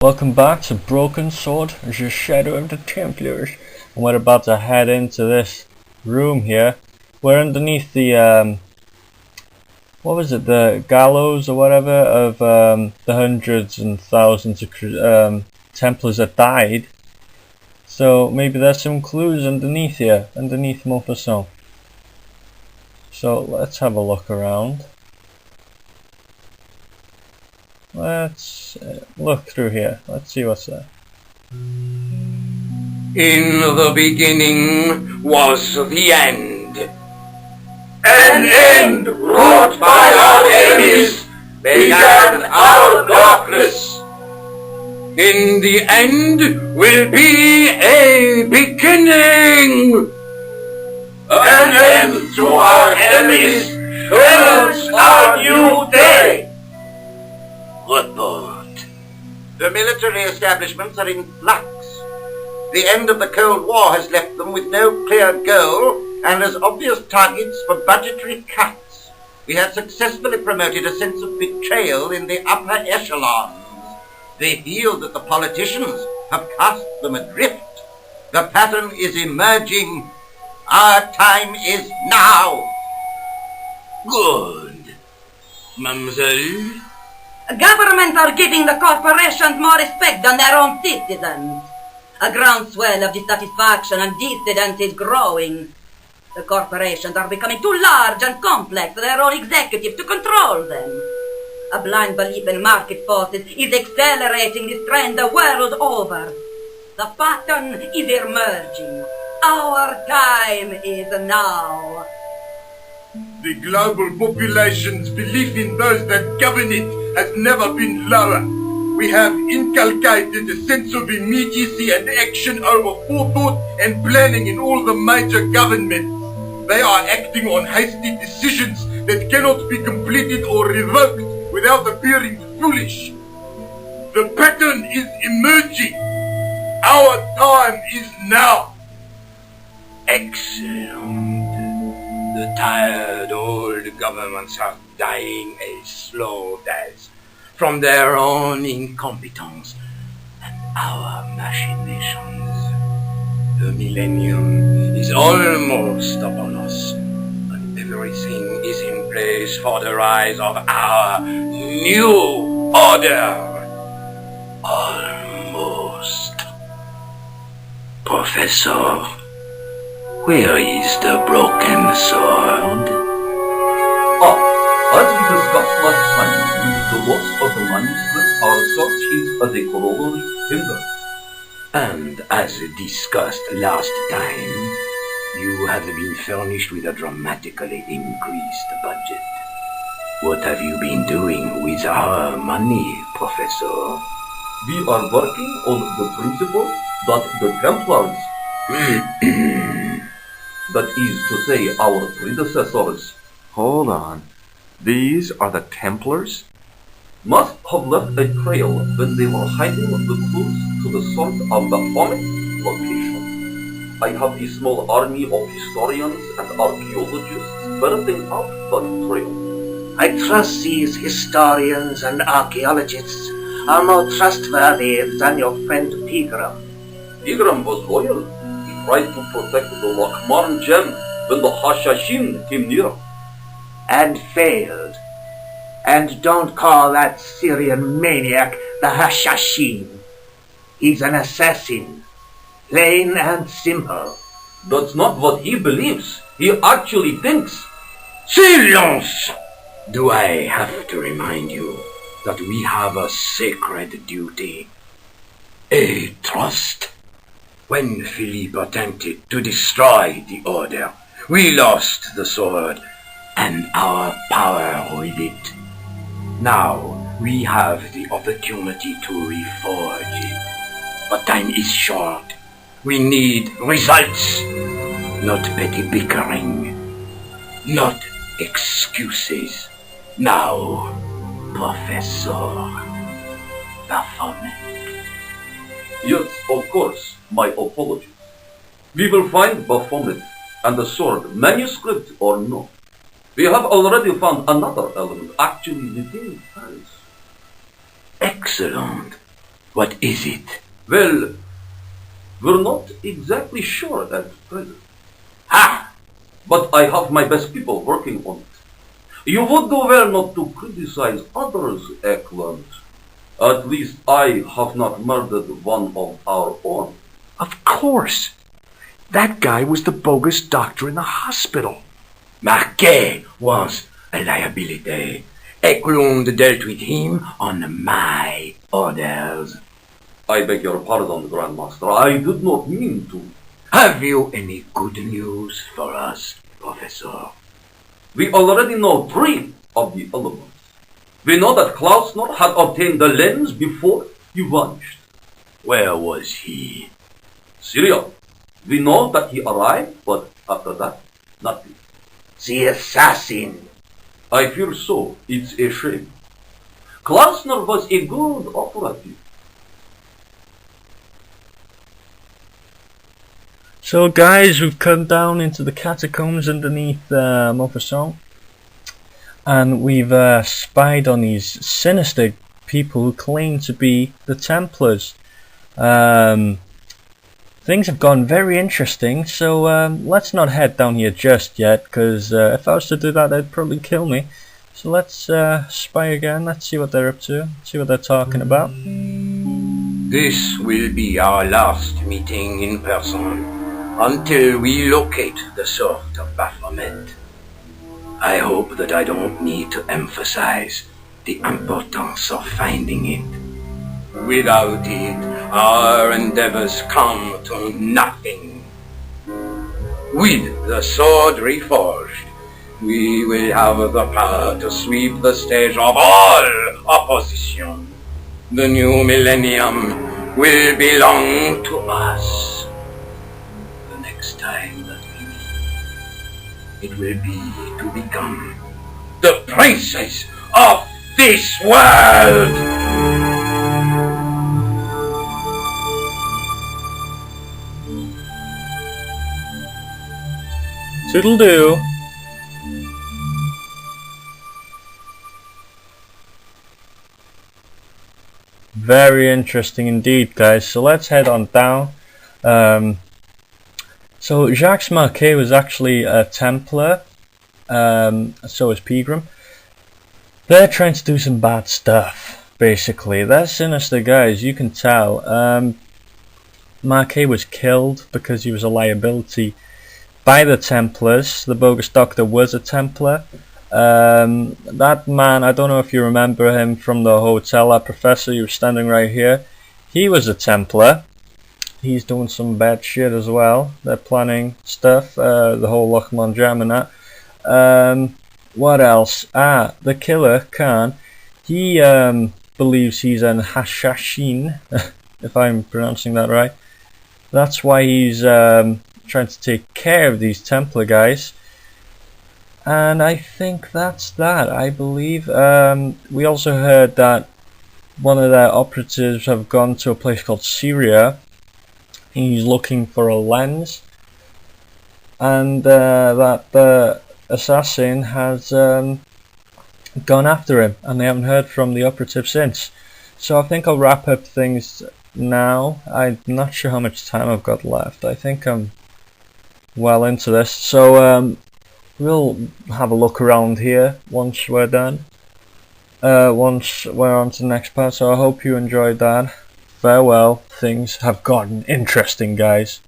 Welcome back to Broken Sword, the Shadow of the Templars, and we're about to head into this room here. We're underneath the, what was it, the gallows or whatever of the hundreds and thousands of Templars that died. So maybe there's some clues underneath here, underneath Montfaucon. So let's have a look around. Let's look through here. Let's see what's there. In the beginning was the end. An end wrought by our enemies began our darkness. In the end will be a beginning. An end to our enemies heralds our new day. Report. The military establishments are in flux. The end of the Cold War has left them with no clear goal and as obvious targets for budgetary cuts. We have successfully promoted a sense of betrayal in the upper echelons. They feel that the politicians have cast them adrift. The pattern is emerging. Our time is now. Good. Mademoiselle? Governments are giving the corporations more respect than their own citizens. A groundswell of dissatisfaction and dissidence is growing. The corporations are becoming too large and complex for their own executives to control them. A blind belief in market forces is accelerating this trend the world over. The pattern is emerging. Our time is now. The global population's belief in those that govern it has never been lower. We have inculcated a sense of immediacy and action over forethought and planning in all the major governments. They are acting on hasty decisions that cannot be completed or revoked without appearing foolish. The pattern is emerging. Our time is now. Excellent. The tired old governments are dying a slow death from their own incompetence and our machinations. The millennium is almost upon us, and everything is in place for the rise of our new order. Almost. Professor, where is the broken sword? As we discussed last time, with the loss of the manuscript, our search is as a corollary hindered. And as discussed last time, you have been furnished with a dramatically increased budget. What have you been doing with our money, Professor? We are working on the principle that the Templars, that is to say our predecessors, Hold on. These are the Templars? must have left a trail when they were hiding the clues to the sort of the Phonic location. I have a small army of historians and archaeologists ferreting out that trail. I trust these historians and archaeologists are more trustworthy than your friend Pegram. Igram was loyal. He tried to protect the Lakmaran gem when the Hashashin came near. And failed. And don't call that Syrian maniac the Hashashin. He's an assassin. Plain and simple. That's not what he believes. He actually thinks. Silence! Do I have to remind you that we have a sacred duty? A trust? When Philippe attempted to destroy the order, we lost the sword and our power with it. Now we have the opportunity to reforge it. But time is short. We need results, not petty bickering, not excuses. Now, Professor Baphomet. Yes, of course, my apologies. We will find Baphomet and the sword, manuscript or no. We have already found another element actually within Paris. Excellent. What is it? Well, we're not exactly sure at present. Ha! But I have my best people working on it. You would do well not to criticize others, Eklund. At least I have not murdered one of our own. Of course. That guy was the bogus doctor in the hospital. Marquet was a liability. Eklund dealt with him on my orders. I beg your pardon, Grandmaster. I did not mean to. Have you any good news for us, Professor? We already know 3 of the elements. We know that Klausner had obtained the lens before he vanished. Where was he? Syria. We know that he arrived, but after that, nothing. The assassin. I fear so. It's a shame. Klausner was a good operative. So guys, we've come down into the catacombs underneath Montfaucon, and we've spied on these sinister people who claim to be the Templars. Things have gone very interesting, so let's not head down here just yet, because if I was to do that, they'd probably kill me. So let's spy again, let's see what they're up to, see what they're talking about. This will be our last meeting in person until we locate the sort of Baphomet. I hope that I don't need to emphasize the importance of finding it. Without it, our endeavors come to nothing. With the sword reforged, we will have the power to sweep the stage of all opposition. The new millennium will belong to us. The next time that we meet, it will be to become the princes of this world! Toodle-doo. Very interesting indeed, guys. So let's head on down. So Jacques Marquet was actually a Templar. So is Pegram. They're trying to do some bad stuff, basically. They're sinister guys, you can tell. Marquet was killed because he was a liability by the Templars. The bogus doctor was a Templar. That man, I don't know if you remember him from the hotel, that professor who was standing right here. He was a Templar. He's doing some bad shit as well. They're planning stuff, the whole Lochmon Jam and that. What else? The killer, Khan, he believes he's an Hashashin, if I'm pronouncing that right. That's why he's trying to take care of these Templar guys. And I think that's that, I believe. We also heard that one of their operatives have gone to a place called Syria. He's looking for a lens. And that the assassin has gone after him. And they haven't heard from the operative since. So I think I'll wrap up things now. I'm not sure how much time I've got left. I think I'm well into this. So we'll have a look around here once we're done. Once we're on to the next part. So I hope you enjoyed that. Farewell. Things have gotten interesting, guys.